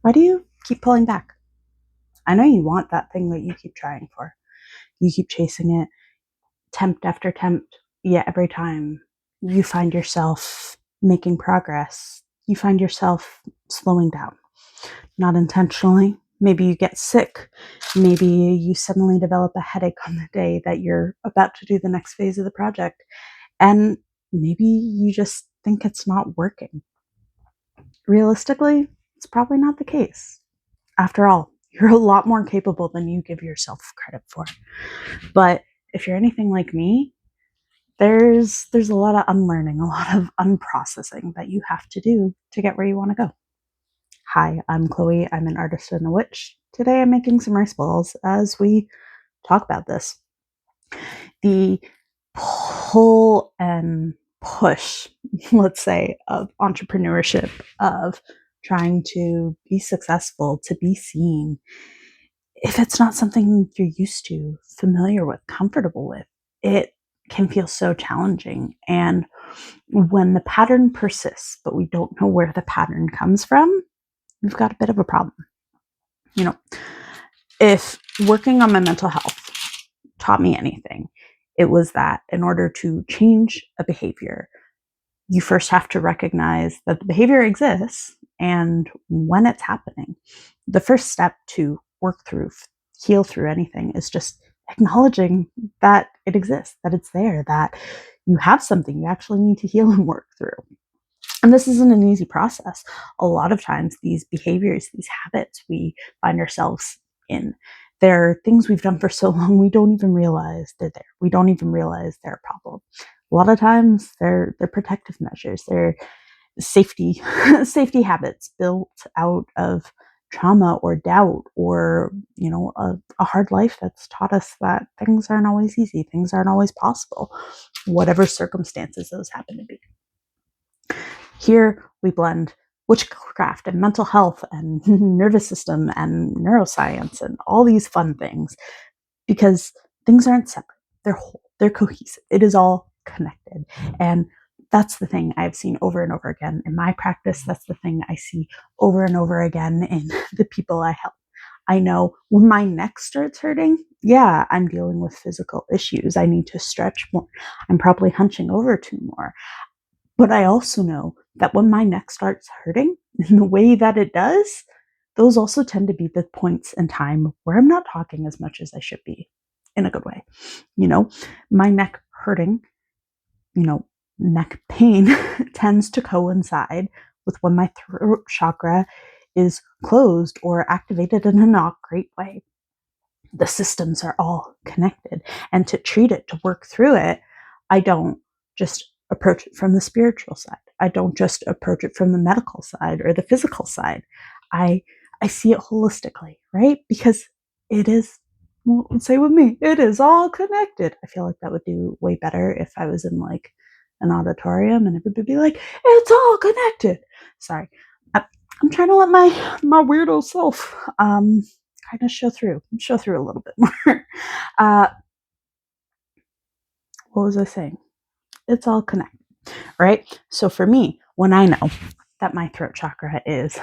Why do you keep pulling back? I know you want that thing that you keep trying for. You keep chasing it, attempt after attempt, yet every time you find yourself making progress, you find yourself slowing down. Not intentionally. Maybe you get sick. Maybe you suddenly develop a headache on the day that you're about to do the next phase of the project. And maybe you just think it's not working. Realistically, it's probably not the case. After all, you're a lot more capable than you give yourself credit for. But if you're anything like me, there's a lot of unlearning, a lot of unprocessing that you have to do to get where you want to go. Hi, I'm Chloe. I'm an artist and a witch. Today I'm making some rice balls as we talk about this. The pull and push, let's say, of entrepreneurship, of trying to be successful, to be seen, if it's not something you're used to, familiar with, comfortable with, it can feel so challenging. And when the pattern persists, but we don't know where the pattern comes from, we've got a bit of a problem. You know, if working on my mental health taught me anything, it was that in order to change a behavior, you first have to recognize that the behavior exists and when it's happening. The first step to work through, heal through anything is just acknowledging that it exists, that it's there, that you have something you actually need to heal and work through. And this isn't an easy process. A lot of times these behaviors, these habits we find ourselves in, they're things we've done for so long we don't even realize they're there. We don't even realize they're a problem. A lot of times they're protective measures. They're safety safety habits built out of trauma or doubt, or a hard life that's taught us that things aren't always easy, things aren't always possible, whatever circumstances those happen to be. Here we blend witchcraft and mental health and nervous system and neuroscience and all these fun things, because things aren't separate. They're whole. They're cohesive. It is all connected. And that's the thing I've seen over and over again in my practice. That's the thing I see over and over again in the people I help. I know when my neck starts hurting, yeah, I'm dealing with physical issues. I need to stretch more. I'm probably hunching over too more. But I also know that when my neck starts hurting in the way that it does, those also tend to be the points in time where I'm not talking as much as I should be, in a good way. My neck hurting, neck pain tends to coincide with when my throat chakra is closed or activated in a not great way. The systems are all connected. And to treat it, to work through it, I don't just approach it from the spiritual side. I don't just approach it from the medical side or the physical side. I see it holistically, right? Because it is, well, say with me, it is all connected. I feel like that would do way better if I was in like an auditorium and everybody would be like, it's all connected. Sorry. I'm trying to let my weirdo self kind of show through a little bit more. What was I saying? It's all connected, right? So for me, when I know that my throat chakra is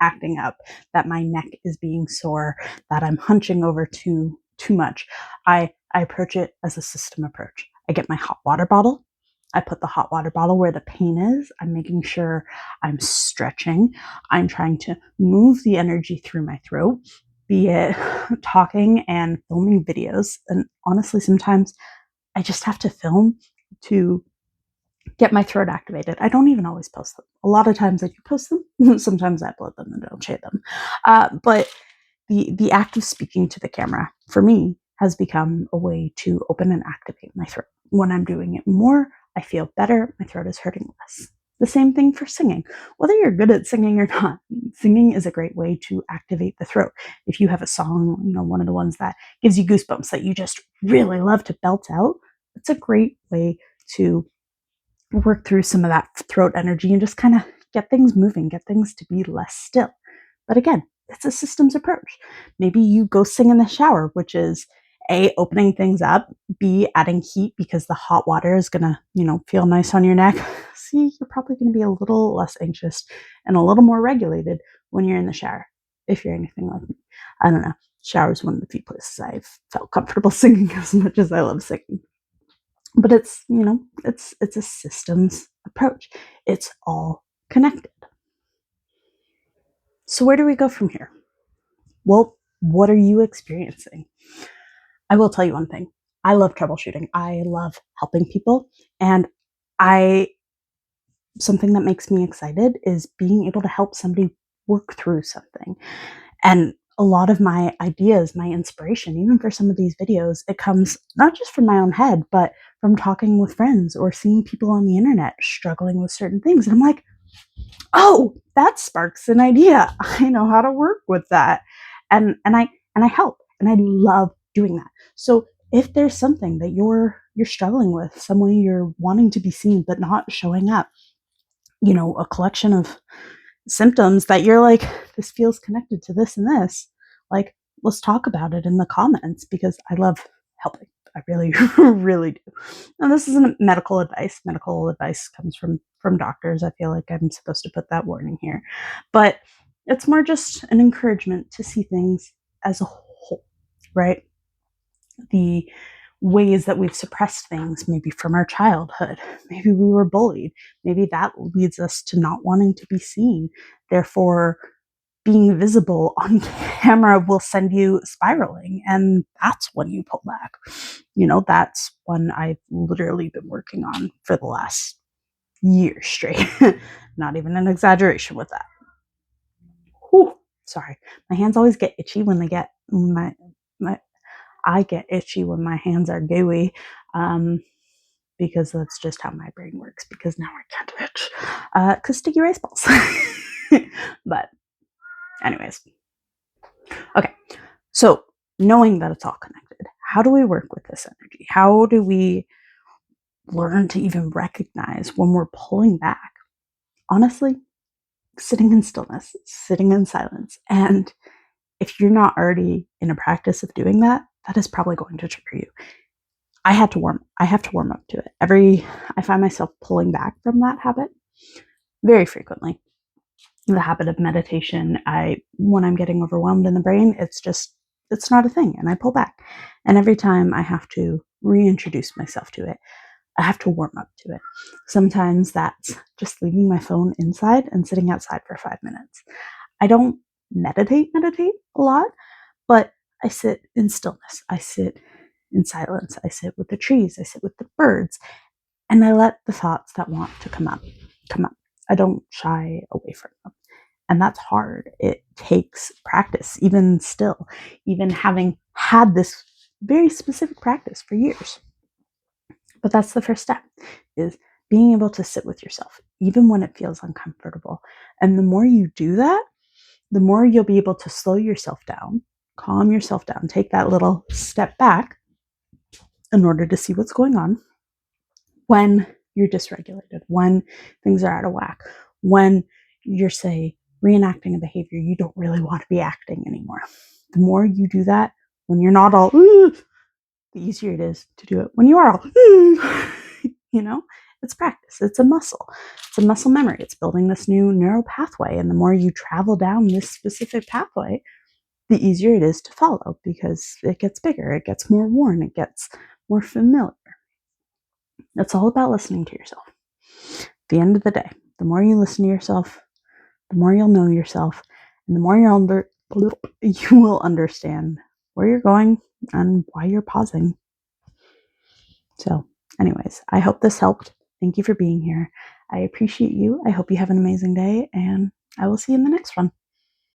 acting up, that my neck is being sore, that I'm hunching over too much, I approach it as a system approach. I get my hot water bottle. I put the hot water bottle where the pain is. I'm making sure I'm stretching. I'm trying to move the energy through my throat, be it talking and filming videos. And honestly, sometimes I just have to film to get my throat activated. I don't even always post them. A lot of times I do post them. Sometimes I upload them and don't share them. But the act of speaking to the camera, for me, has become a way to open and activate my throat. When I'm doing it more, I feel better. My throat is hurting less. The same thing for singing. Whether you're good at singing or not, singing is a great way to activate the throat. If you have a song, one of the ones that gives you goosebumps that you just really love to belt out, it's a great way to work through some of that throat energy and just kind of get things moving, get things to be less still. But again, it's a systems approach. Maybe you go sing in the shower, which is A, opening things up, B, adding heat because the hot water is going to, feel nice on your neck. C, you're probably going to be a little less anxious and a little more regulated when you're in the shower. if you're anything like me. I don't know. Shower is one of the few places I've felt comfortable singing as much as I love singing. But it's, it's a systems approach. It's all connected. So where do we go from here? Well, what are you experiencing? I will tell you one thing. I love troubleshooting. I love helping people. And something that makes me excited is being able to help somebody work through something. And a lot of my ideas, my inspiration, even for some of these videos, it comes not just from my own head, but from talking with friends or seeing people on the internet struggling with certain things. And I'm like, oh, that sparks an idea. I know how to work with that. And I help, and I love doing that. So if there's something that you're struggling with, some way you're wanting to be seen but not showing up, a collection of symptoms that you're like, this feels connected to this and this, like, let's talk about it in the comments, because I love helping. I really, really do. Now, this isn't medical advice. Medical advice comes from doctors. I feel like I'm supposed to put that warning here. But it's more just an encouragement to see things as a whole, right? The ways that we've suppressed things, maybe from our childhood, maybe we were bullied, maybe that leads us to not wanting to be seen. Therefore, being visible on camera will send you spiraling, and that's when you pull back. That's one I've literally been working on for the last year straight. Not even an exaggeration with that. Whew, sorry, my hands always get itchy when they get my I get itchy when my hands are gooey, because that's just how my brain works, because now I can't itch because sticky rice balls. But anyways, okay, so knowing that it's all connected, how do we work with this energy? How do we learn to even recognize when we're pulling back? Honestly, sitting in stillness, sitting in silence. And if you're not already in a practice of doing that, that is probably going to trigger you. I have to warm up to it. I find myself pulling back from that habit very frequently. The habit of meditation, when I'm getting overwhelmed in the brain, it's not a thing, and I pull back. And every time I have to reintroduce myself to it, I have to warm up to it. Sometimes that's just leaving my phone inside and sitting outside for 5 minutes. I don't meditate a lot, but I sit in stillness. I sit in silence. I sit with the trees. I sit with the birds. And I let the thoughts that want to come up. I don't shy away from them. And that's hard. It takes practice, even still, even having had this very specific practice for years. But that's the first step, is being able to sit with yourself, even when it feels uncomfortable. And the more you do that, the more you'll be able to slow yourself down, calm yourself down, take that little step back in order to see what's going on when you're dysregulated, when things are out of whack, when you're, say, reenacting a behavior you don't really want to be acting anymore. The more you do that, when you're not all, the easier it is to do it when you are all, it's practice. It's a muscle. It's a muscle memory. It's building this new neural pathway. And the more you travel down this specific pathway, the easier it is to follow, because it gets bigger, it gets more worn, it gets more familiar. It's all about listening to yourself. At the end of the day, the more you listen to yourself, the more you'll know yourself, and the more you will understand where you're going and why you're pausing. So, anyways, I hope this helped. Thank you for being here. I appreciate you. I hope you have an amazing day, and I will see you in the next one.